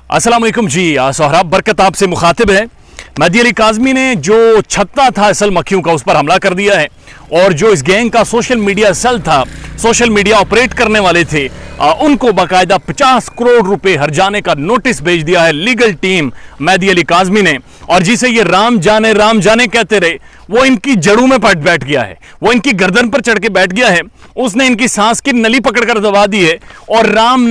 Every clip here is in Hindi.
अस्सलाम वालेकुम जी। सोहराब बरकत आपसे मुखातिब है। मेहदी अली काज़मी ने जो छत्ता था असल मक्खियों का उस पर हमला कर दिया है और जो इस गैंग का सोशल मीडिया सेल था, सोशल मीडिया ऑपरेट करने वाले थे, उनको बाकायदा 50 करोड़ रुपए हर्जाने का नोटिस भेज दिया है लीगल टीम मेहदी अली काज़मी ने। और जिसे ये राम जाने कहते रहे, वो इनकी जड़ों में पट बैठ गया है, वो इनकी गर्दन पर चढ़ के बैठ गया है। उसने इनकी सांस की नली पकड़कर दबा दी है और राम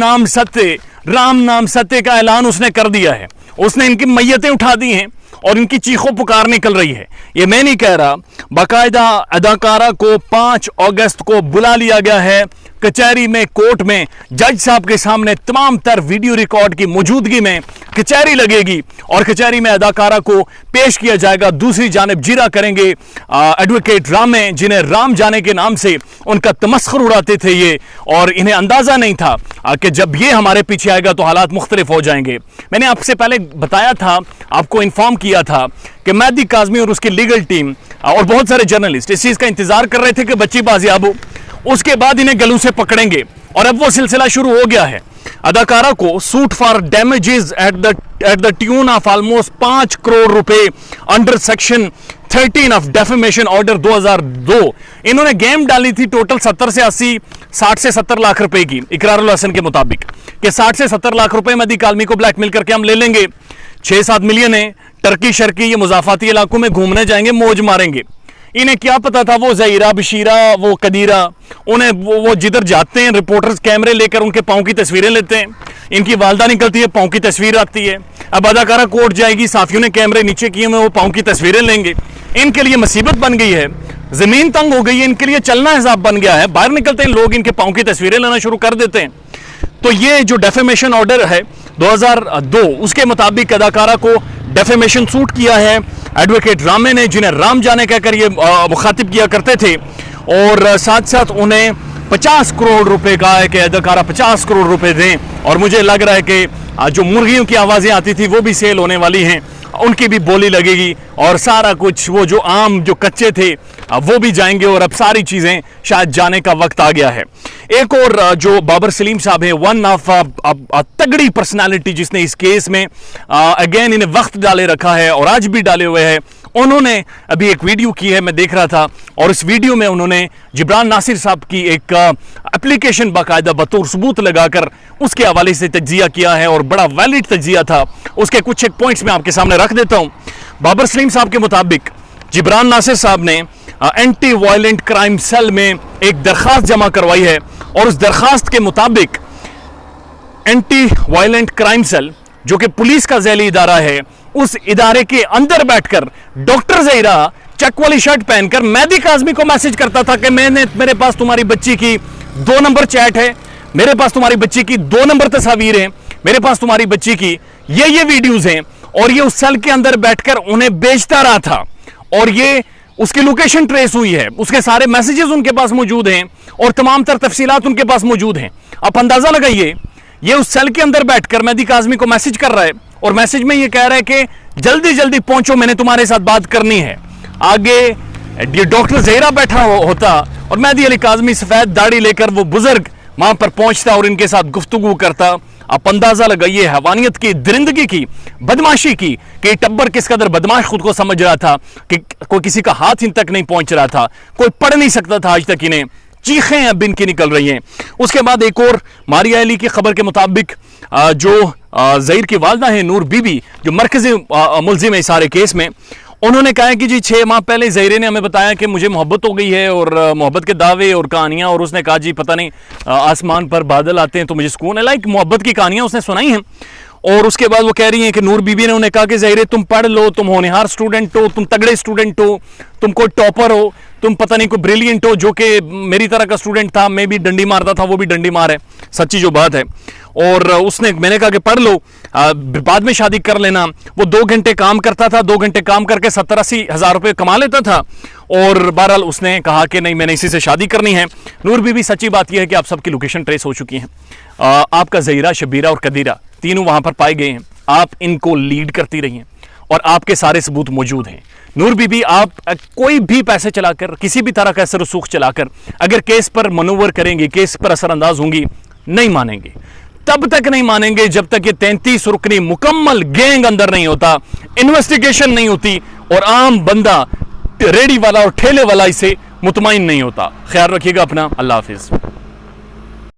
नाम सत्य का ऐलान उसने कर दिया है। उसने इनकी मैयतें उठा दी हैं और इनकी चीखों पुकार निकल रही है। ये मैं नहीं कह रहा, बाकायदा अदाकारा को 5 अगस्त को बुला लिया गया है कचहरी में, कोर्ट में, जज साहब के सामने तमाम तर वीडियो रिकॉर्ड की मौजूदगी में कचहरी लगेगी और कचहरी में अदाकारा को पेश किया जाएगा। दूसरी जानिब जिरा करेंगे एडवोकेट रामे, जिन्हें राम जाने के नाम से उनका तमस्खुर उड़ाते थे ये, और इन्हें अंदाजा नहीं था कि जब ये हमारे पीछे आएगा तो हालात मुख्तलिफ हो जाएंगे। मैंने आपसे पहले बताया था, आपको इन्फॉर्म किया था कि मेहदी काज़मी और उसकी लीगल टीम और बहुत सारे जर्नलिस्ट इस चीज का इंतजार कर रहे थे कि बच्ची बाजियाब हो, उसके बाद इन्हें गलों से पकड़ेंगे। और अब वो सिलसिला शुरू हो गया है। अदाकारा को suit for damages at the tune of almost 5 crore रुपए under section 13 of defamation order 2002। इन्होंने गेम डाली थी टोटल 60 से 70 लाख रुपए की, इकरारुल हसन के मुताबिक कि 60 से 70 लाख रुपए मेहदी काज़मी को ब्लैकमेल करके हम ले लेंगे। 6-7 मिलियन है, टर्की शर्की ये मुजाफाती इलाकों में घूमने जाएंगे, मौज मारेंगे। इन्हें क्या पता था वो ज़हीरा, बशीरा, वो कदीरा, उन्हें वो जिधर जाते हैं रिपोर्टर्स कैमरे लेकर उनके पाँव की तस्वीरें लेते हैं। इनकी वालदा निकलती है, पाँव की तस्वीर आती है। अब अदाकारा कोर्ट जाएगी, साफियों ने कैमरे नीचे किए हुए, वो पाँव की तस्वीरें लेंगे। इनके लिए मुसीबत बन गई है, जमीन तंग हो गई है, इनके लिए चलना हिसाब बन गया है। बाहर निकलते हैं लोग, इनके पाँव की तस्वीरें लेना शुरू कर देते हैं। तो ये जो डेफेमेशन ऑर्डर है 2002, उसके मुताबिक अदाकारा को डेफेमेशन सूट किया है एडवोकेट रामे ने, जिन्हें राम जाने कहकर ये मुखातिब किया करते थे। और साथ साथ उन्हें 50 करोड़ रुपए का है कि अदाकारा 50 करोड़ रुपए दें। और मुझे लग रहा है कि जो मुर्गियों की आवाज़ें आती थी वो भी सेल होने वाली हैं, उनकी भी बोली लगेगी और सारा कुछ, वो जो आम जो कच्चे थे वो भी जाएंगे और अब सारी चीज़ें शायद जाने का वक्त आ गया है। एक और जो बाबर सलीम साहब है, वन ऑफ तगड़ी पर्सनालिटी, जिसने इस केस में अगेन इन्हें वक्त डाले रखा है और आज भी डाले हुए हैं। उन्होंने अभी एक वीडियो की है, मैं देख रहा था, और इस वीडियो में उन्होंने जिब्रान नासिर साहब की एक एप्लीकेशन बाकायदा बतौर सबूत लगाकर उसके हवाले से तज्जिया किया है और बड़ा वैलिड तज्जिया था। उसके कुछ एक पॉइंट्स मैं आपके सामने रख देता हूं। बाबर सलीम साहब के मुताबिक जिब्रान नासिर साहब ने एंटी वायलेंट क्राइम सेल में एक दरखास्त जमा करवाई है और उस दरखास्त के मुताबिक एंटी वायलेंट क्राइम सेल, जो कि पुलिस का ज़ैली इदारा है, उस इदारे के अंदर बैठकर डॉक्टर ज़हीरा चेक वाली शर्ट पहनकर मेहदी काज़मी को मैसेज करता था कि मेरे पास तुम्हारी बच्ची की 2 नंबर चैट है, मेरे पास तुम्हारी बच्ची की 2 नंबर तस्वीर है, मेरे पास तुम्हारी बच्ची की ये वीडियोज हैं। और ये उस सेल के अंदर बैठकर उन्हें बेचता रहा था और ये उसकी लोकेशन ट्रेस हुई है, उसके सारे मैसेजेस उनके पास मौजूद हैं और तमाम तर तफसीलात उनके पास मौजूद हैं। आप अंदाजा लगाइए, ये उस सेल के अंदर बैठकर मेहदी काज़मी को मैसेज कर रहा है और मैसेज में ये कह रहा है कि जल्दी जल्दी पहुंचो, मैंने तुम्हारे साथ बात करनी है। आगे ये डॉक्टर ज़हीरा बैठा होता और मेहदी अली काज़मी सफेद दाढ़ी लेकर वो बुजुर्ग वहां पर पहुंचता और इनके साथ गुफ्तगू करता। आप अंदाजा लगाइए हैवानियत की, दरिंदगी की, बदमाशी की, कि टब्बर किस कदर बदमाश खुद को समझ रहा था कि कोई किसी का हाथ इन तक नहीं पहुंच रहा था, कोई पढ़ नहीं सकता था आज तक। इन्हें चीखें अब इनकी निकल रही हैं। उसके बाद एक और मारिया अली की खबर के मुताबिक जो ज़हीर की वालदा है नूर बीबी, जो मरकजी मुल्जिम है इस सारे केस में, उन्होंने कहा है कि जी 6 माह पहले ज़हीरे ने हमें बताया कि मुझे मोहब्बत हो गई है और मोहब्बत के दावे और कहानियाँ, और उसने कहा जी पता नहीं आसमान पर बादल आते हैं तो मुझे सुकून है, लाइक मोहब्बत की कहानियाँ उसने सुनाई हैं। और उसके बाद वो कह रही हैं कि नूर बीबी ने उन्हें कहा कि ज़हीरे तुम पढ़ लो, तुम होनहार स्टूडेंट हो, तुम तगड़े स्टूडेंट हो, तुम कोई टॉपर हो, तुम पता नहीं कोई ब्रिलियंट हो, जो कि मेरी तरह का स्टूडेंट था, मैं भी डंडी मारता था, वो भी डंडी मार है, सच्ची जो बात है। और मैंने कहा कि पढ़ लो, बाद में शादी कर लेना। वो 2 घंटे काम करता था, 2 घंटे काम करके 70-80 हज़ार रुपये कमा लेता था। और बहरहाल उसने कहा कि नहीं, मैंने इसी से शादी करनी है। नूर बीबी, सच्ची बात यह है कि आप सबकी लोकेशन ट्रेस हो चुकी है। आपका ज़हीरा, शबीरा और कदीरा तीनों वहां पर पाए गए हैं। आप इनको लीड करती रही हैं और आपके सारे सबूत मौजूद हैं। नूर बीबी, आप कोई भी पैसे चलाकर, किसी भी तरह का असर रसूख चलाकर अगर केस पर मनोवर करेंगे, केस पर असरअंदाज होंगी, नहीं मानेंगे। तब तक नहीं मानेंगे जब तक ये 33 रुकनी मुकम्मल गैंग अंदर नहीं होता, इन्वेस्टिगेशन नहीं होती और आम बंदा रेडी वाला और ठेले वाला इसे मुतमईन नहीं होता। ख्याल रखिएगा अपना। अल्लाह हाफिज।